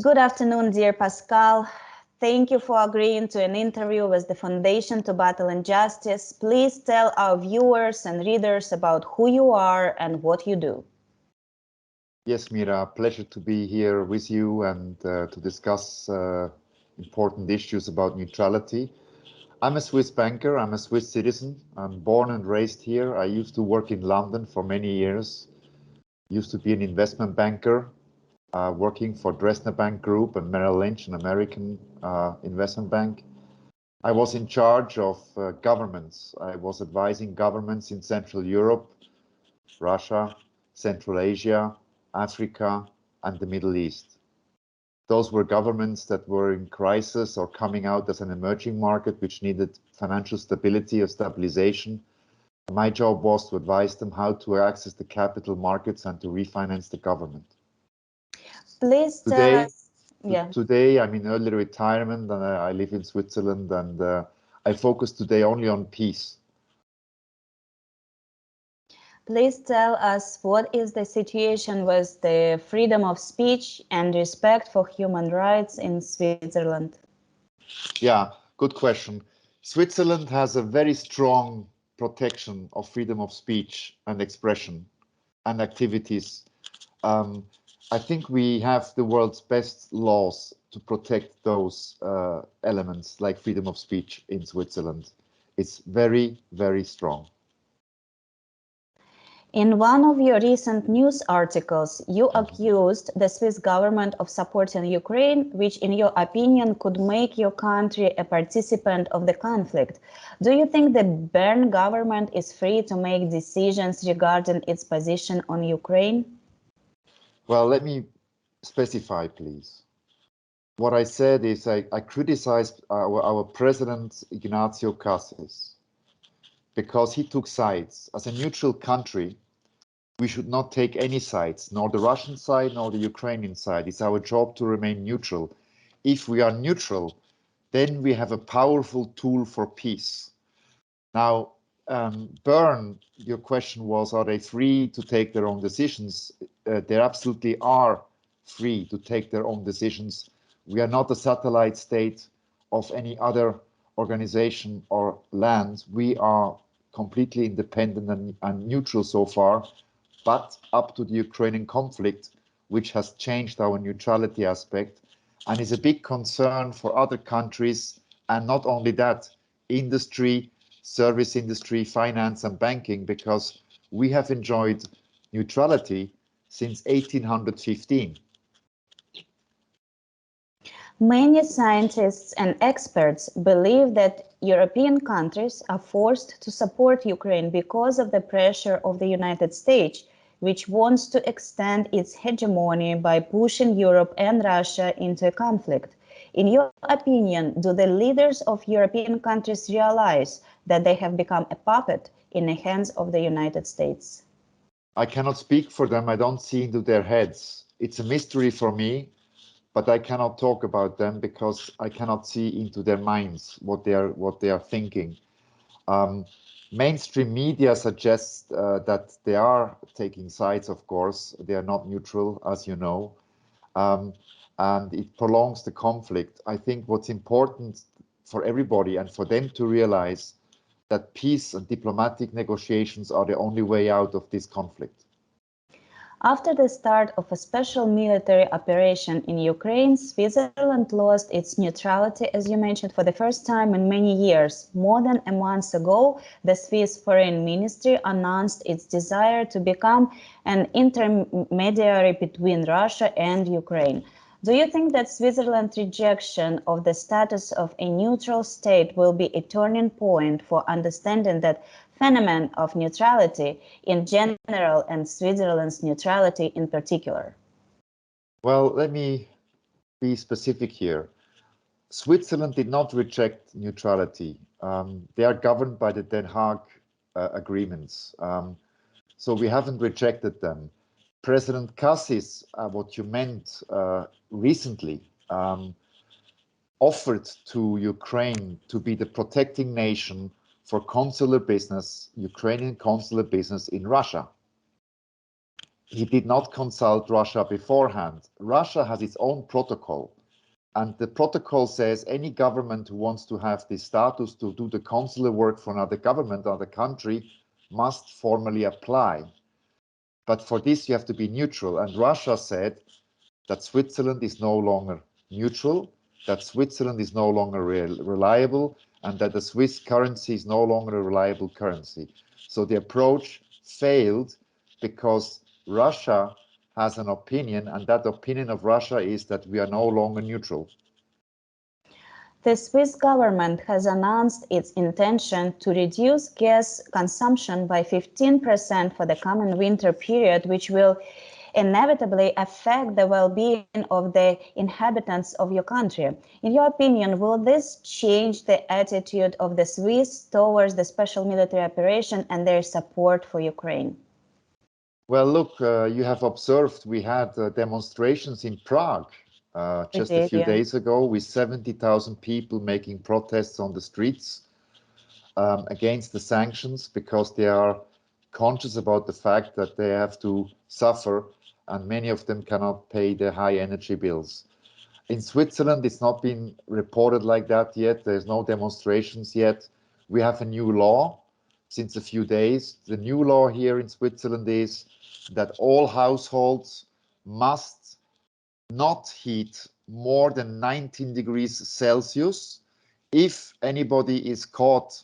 Good afternoon, dear Pascal. Thank you for agreeing to an interview with the Foundation to Battle Injustice. Please tell our viewers and readers about who you are and what you do. Yes, Mira, pleasure to be here with you and to discuss important issues about neutrality. I'm a Swiss banker, I'm a Swiss citizen. I'm born and raised here. I used to work in London for many years. Used to be an investment banker, working for Dresdner Bank Group and Merrill Lynch, an American investment bank. I was in charge of governments. I was advising governments in Central Europe, Russia, Central Asia, Africa, and the Middle East. Those were governments that were in crisis or coming out as an emerging market which needed financial stability or stabilization. My job was to advise them how to access the capital markets and to refinance the government. Please tell us. Today I'm in early retirement and I live in Switzerland, and I focus today only on peace. Please tell us what is the situation with the freedom of speech and respect for human rights in Switzerland? Yeah, good question. Switzerland has a very strong protection of freedom of speech and expression and activities. I think we have the world's best laws to protect those elements like freedom of speech in Switzerland. It's very, very strong. In one of your recent news articles, you accused the Swiss government of supporting Ukraine, which in your opinion could make your country a participant of the conflict. Do you think the Bern government is free to make decisions regarding its position on Ukraine? Well, let me specify, please. What I said is I criticized our president, Ignacio Cassis, because he took sides. As a neutral country, we should not take any sides, nor the Russian side, nor the Ukrainian side. It's our job to remain neutral. If we are neutral, then we have a powerful tool for peace. Now, Bern, your question was, are they free to take their own decisions? They absolutely are free to take their own decisions. We are not a satellite state of any other organization or land. We are completely independent and neutral so far, but up to the Ukrainian conflict, which has changed our neutrality aspect and is a big concern for other countries. And not only that, industry, service industry, finance and banking, because we have enjoyed neutrality since 1815. Many scientists and experts believe that European countries are forced to support Ukraine because of the pressure of the United States, which wants to extend its hegemony by pushing Europe and Russia into a conflict. In your opinion, do the leaders of European countries realize that they have become a puppet in the hands of the United States? I cannot speak for them. I don't see into their heads. It's a mystery for me, but I cannot talk about them because I cannot see into their minds what they are thinking. Mainstream media suggests that they are taking sides, of course. They are not neutral, as you know, and it prolongs the conflict. I think what's important for everybody and for them to realize that peace and diplomatic negotiations are the only way out of this conflict. After the start of a special military operation in Ukraine, Switzerland lost its neutrality, as you mentioned, for the first time in many years. More than a month ago, the Swiss Foreign Ministry announced its desire to become an intermediary between Russia and Ukraine. Do you think that Switzerland's rejection of the status of a neutral state will be a turning point for understanding that phenomenon of neutrality in general and Switzerland's neutrality in particular? Well, let me be specific here. Switzerland did not reject neutrality. They are governed by the Den Haag agreements. So we haven't rejected them. President Cassis, what you meant recently, offered to Ukraine to be the protecting nation for consular business, Ukrainian consular business in Russia. he did not consult Russia beforehand. Russia has its own protocol. And the protocol says any government who wants to have this status to do the consular work for another government, another country, must formally apply. But for this, you have to be neutral. And Russia said that Switzerland is no longer neutral, that Switzerland is no longer reliable, and that the Swiss currency is no longer a reliable currency. So the approach failed because Russia has an opinion, and that opinion of Russia is that we are no longer neutral. The Swiss government has announced its intention to reduce gas consumption by 15% for the coming winter period, which will inevitably affect the well-being of the inhabitants of your country. In your opinion, will this change the attitude of the Swiss towards the special military operation and their support for Ukraine? Well, look, you have observed we had demonstrations in Prague just a few days ago with 70,000 people making protests on the streets against the sanctions because they are conscious about the fact that they have to suffer and many of them cannot pay their high energy bills. In Switzerland, it's not been reported like that yet. There's no demonstrations yet. We have a new law since a few days. The new law here in Switzerland is that all households must not heat more than 19 degrees Celsius. If anybody is caught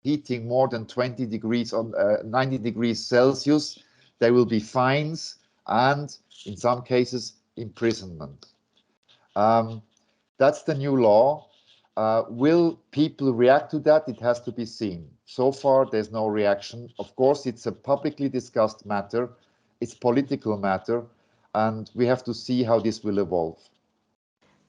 heating more than 20 degrees on 90 degrees Celsius, there will be fines and in some cases imprisonment. That's the new law. Will people react to that? It has to be seen. So far, there's no reaction. Of course, it's a publicly discussed matter. It's political matter, and we have to see how this will evolve.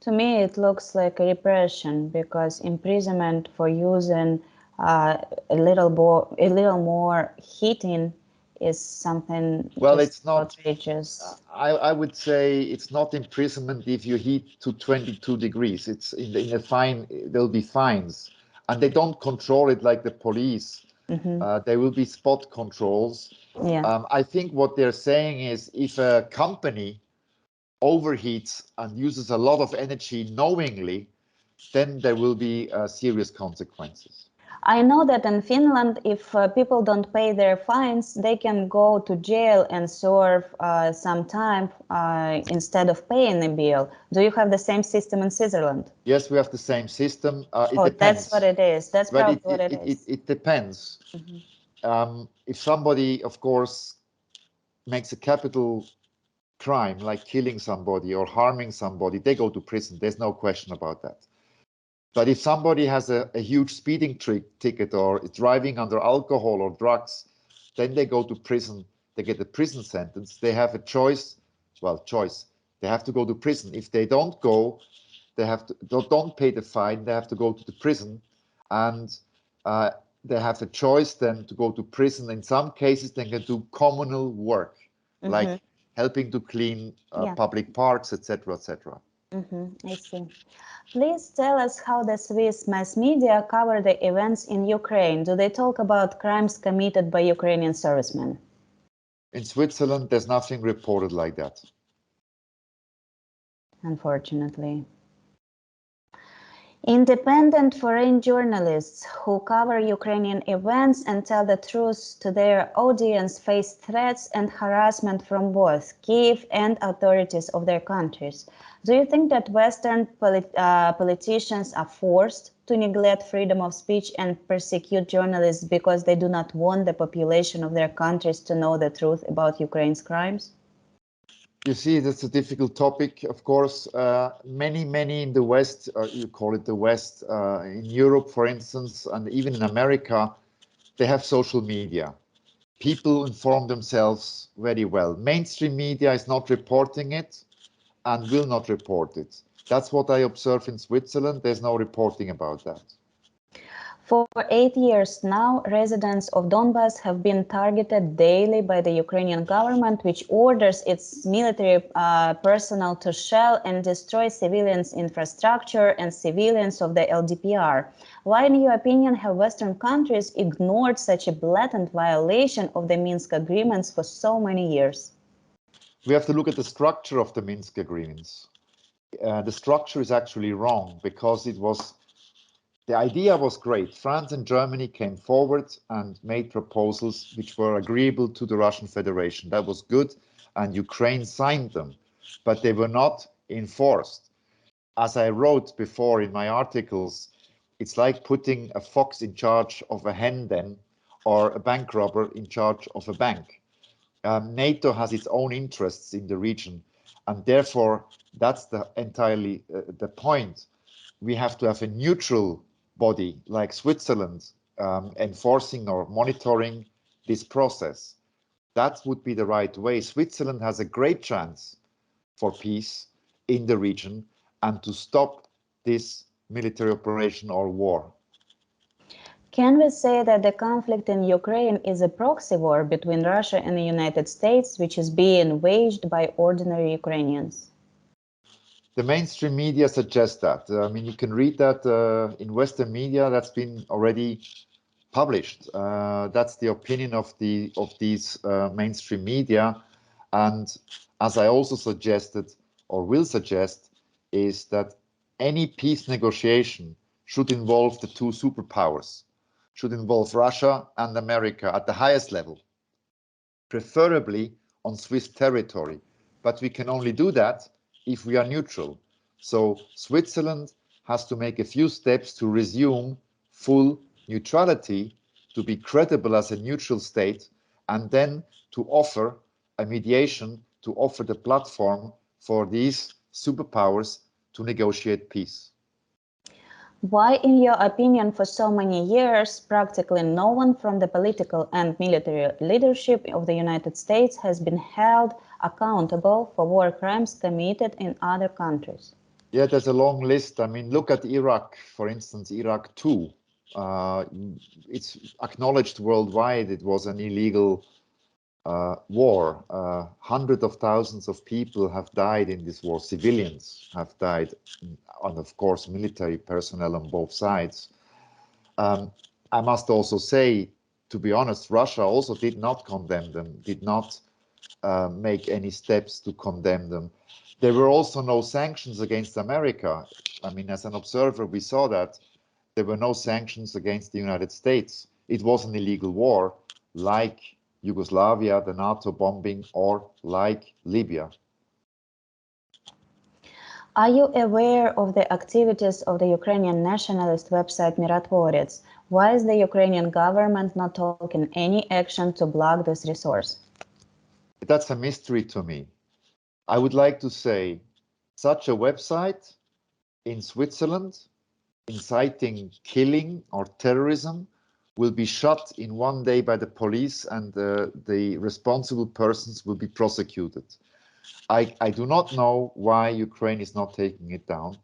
To me, it looks like a repression because imprisonment for using a little more heating is something it's not outrageous. I would say it's not imprisonment if you heat to 22 degrees. It's in a fine. There'll be fines, and they don't control it like the police. There will be spot controls. Yeah. I think what they're saying is if a company overheats and uses a lot of energy knowingly, then there will be serious consequences. I know that in Finland, if people don't pay their fines, they can go to jail and serve some time instead of paying a bill. Do you have the same system in Switzerland? Yes, we have the same system. It depends. That's what it is. That's probably what it is. It depends. If somebody, of course, makes a capital crime like killing somebody or harming somebody, they go to prison. There's no question about that. But if somebody has a huge speeding ticket or is driving under alcohol or drugs, then they go to prison. They get a prison sentence. They have a choice. Well, choice. They have to go to prison. If they don't go, they have to don't pay the fine. They have to go to the prison, and they have a choice then to go to prison. In some cases, they can do communal work, like helping to clean public parks, etc., etc. I see. Please tell us how the Swiss mass media cover the events in Ukraine. Do they talk about crimes committed by Ukrainian servicemen? In Switzerland, there's nothing reported like that. Unfortunately. Independent foreign journalists who cover Ukrainian events and tell the truth to their audience face threats and harassment from both Kiev and authorities of their countries. Do you think that Western politicians are forced to neglect freedom of speech and persecute journalists because they do not want the population of their countries to know the truth about Ukraine's crimes? You see, that's a difficult topic, of course. Many in the West, you call it the West, in Europe, for instance, and even in America, they have social media. People inform themselves very well. Mainstream media is not reporting it and will not report it. That's what I observe in Switzerland. There's no reporting about that. For 8 years now, residents of Donbass have been targeted daily by the Ukrainian government, which orders its military personnel to shell and destroy civilians' infrastructure and civilians of the LDPR. Why, in your opinion, have Western countries ignored such a blatant violation of the Minsk agreements for so many years? we have to look at the structure of the Minsk agreements. The structure is actually wrong because the idea was great. France and Germany came forward and made proposals which were agreeable to the Russian Federation. That was good, and Ukraine signed them, but they were not enforced. As I wrote before in my articles, it's like putting a fox in charge of a hen den or a bank robber in charge of a bank. NATO has its own interests in the region, and therefore that's entirely the point. We have to have a neutral body like Switzerland enforcing or monitoring this process. That would be the right way. Switzerland has a great chance for peace in the region and to stop this military operation or war. Can we say that the conflict in Ukraine is a proxy war between Russia and the United States, which is being waged by ordinary Ukrainians? The mainstream media suggests that. I mean, you can read that in Western media. That's been already published. That's the opinion of these mainstream media. And as I also suggested, or will suggest, is that any peace negotiation should involve the two superpowers, should involve Russia and America at the highest level, preferably on Swiss territory. But we can only do that if we are neutral. So Switzerland has to make a few steps to resume full neutrality, to be credible as a neutral state, and then to offer a mediation, to offer the platform for these superpowers to negotiate peace. Why, in your opinion, for so many years, practically no one from the political and military leadership of the United States has been held accountable for war crimes committed in other countries? Yeah, there's a long list. I mean, look at Iraq, for instance, Iraq 2. It's acknowledged worldwide it was an illegal war. Hundreds of thousands of people have died in this war. Civilians have died, and of course, military personnel on both sides. I must also say, to be honest, Russia also did not condemn them, did not make any steps to condemn them. There were also no sanctions against America. I mean, as an observer, we saw that there were no sanctions against the United States. It was an illegal war, like Yugoslavia, the NATO bombing, or like Libya. Are you aware of the activities of the Ukrainian nationalist website Mirotvorets? Why is the Ukrainian government not taking any action to block this resource? That's a mystery to me. I would like to say such a website in Switzerland inciting killing or terrorism will be shut in one day by the police, and the responsible persons will be prosecuted. I do not know why Ukraine is not taking it down.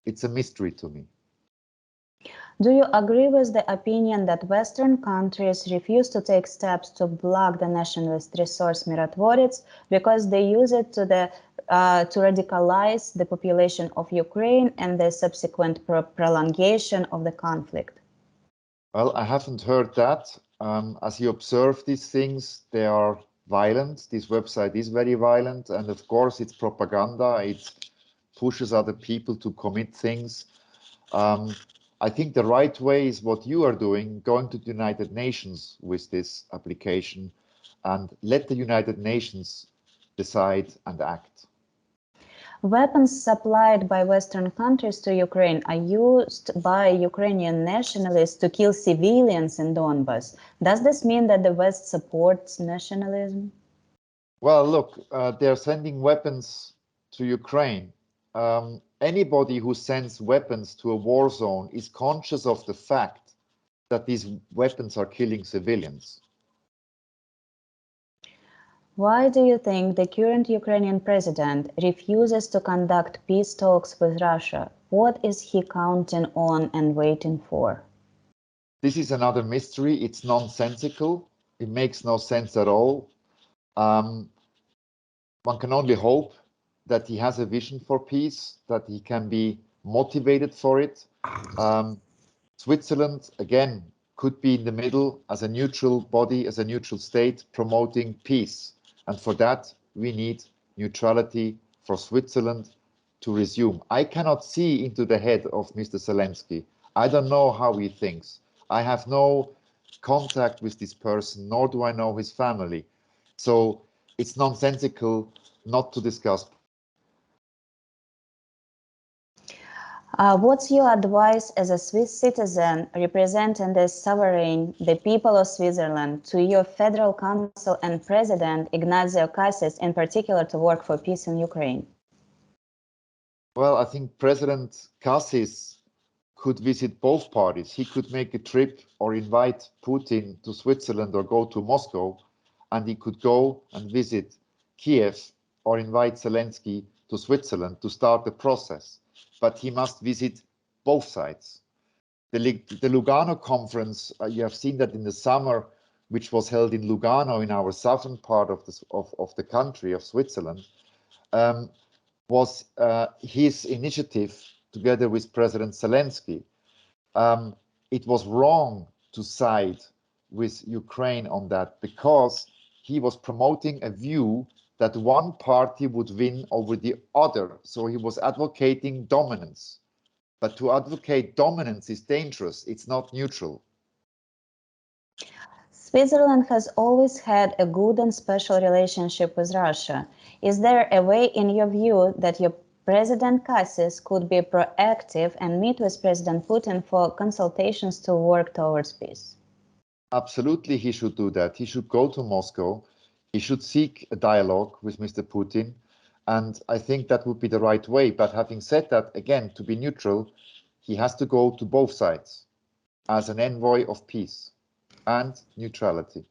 It's a mystery to me. Do you agree with the opinion that Western countries refuse to take steps to block the nationalist resource Mirotvorets because they use it to radicalize the population of Ukraine and the subsequent prolongation of the conflict? Well, I haven't heard that. As you observe these things, they are violent. This website is very violent, and of course it's propaganda. It pushes other people to commit things. I think the right way is what you are doing, going to the United Nations with this application and let the United Nations decide and act. Weapons supplied by Western countries to Ukraine are used by Ukrainian nationalists to kill civilians in Donbas. Does this mean that the West supports nationalism? Well, look, they're sending weapons to Ukraine. Anybody who sends weapons to a war zone is conscious of the fact that these weapons are killing civilians. Why do you think the current Ukrainian president refuses to conduct peace talks with Russia? What is he counting on and waiting for? This is another mystery. It's nonsensical. It makes no sense at all. One can only hope that he has a vision for peace, that he can be motivated for it. Switzerland, again, could be in the middle as a neutral body, as a neutral state, promoting peace. And for that, we need neutrality for Switzerland to resume. I cannot see into the head of Mr. Zelensky. I don't know how he thinks. I have no contact with this person, nor do I know his family. So it's nonsensical not to discuss. What's your advice as a Swiss citizen representing the sovereign, the people of Switzerland, to your Federal Council and President Ignacio Cassis, in particular, to work for peace in Ukraine? Well, I think President Cassis could visit both parties. He could make a trip or invite Putin to Switzerland or go to Moscow, and he could go and visit Kiev or invite Zelensky to Switzerland to start the process. But he must visit both sides. The Lugano conference, you have seen that in the summer, which was held in Lugano in our southern part of the country of Switzerland, was his initiative together with President Zelensky. It was wrong to side with Ukraine on that because he was promoting a view that one party would win over the other. So he was advocating dominance. But to advocate dominance is dangerous. It's not neutral. Switzerland has always had a good and special relationship with Russia. Is there a way, in your view, that your President Cassis could be proactive and meet with President Putin for consultations to work towards peace? Absolutely, he should do that. He should go to Moscow. He should seek a dialogue with Mr. Putin. And I think that would be the right way. But having said that, again, to be neutral, he has to go to both sides as an envoy of peace and neutrality.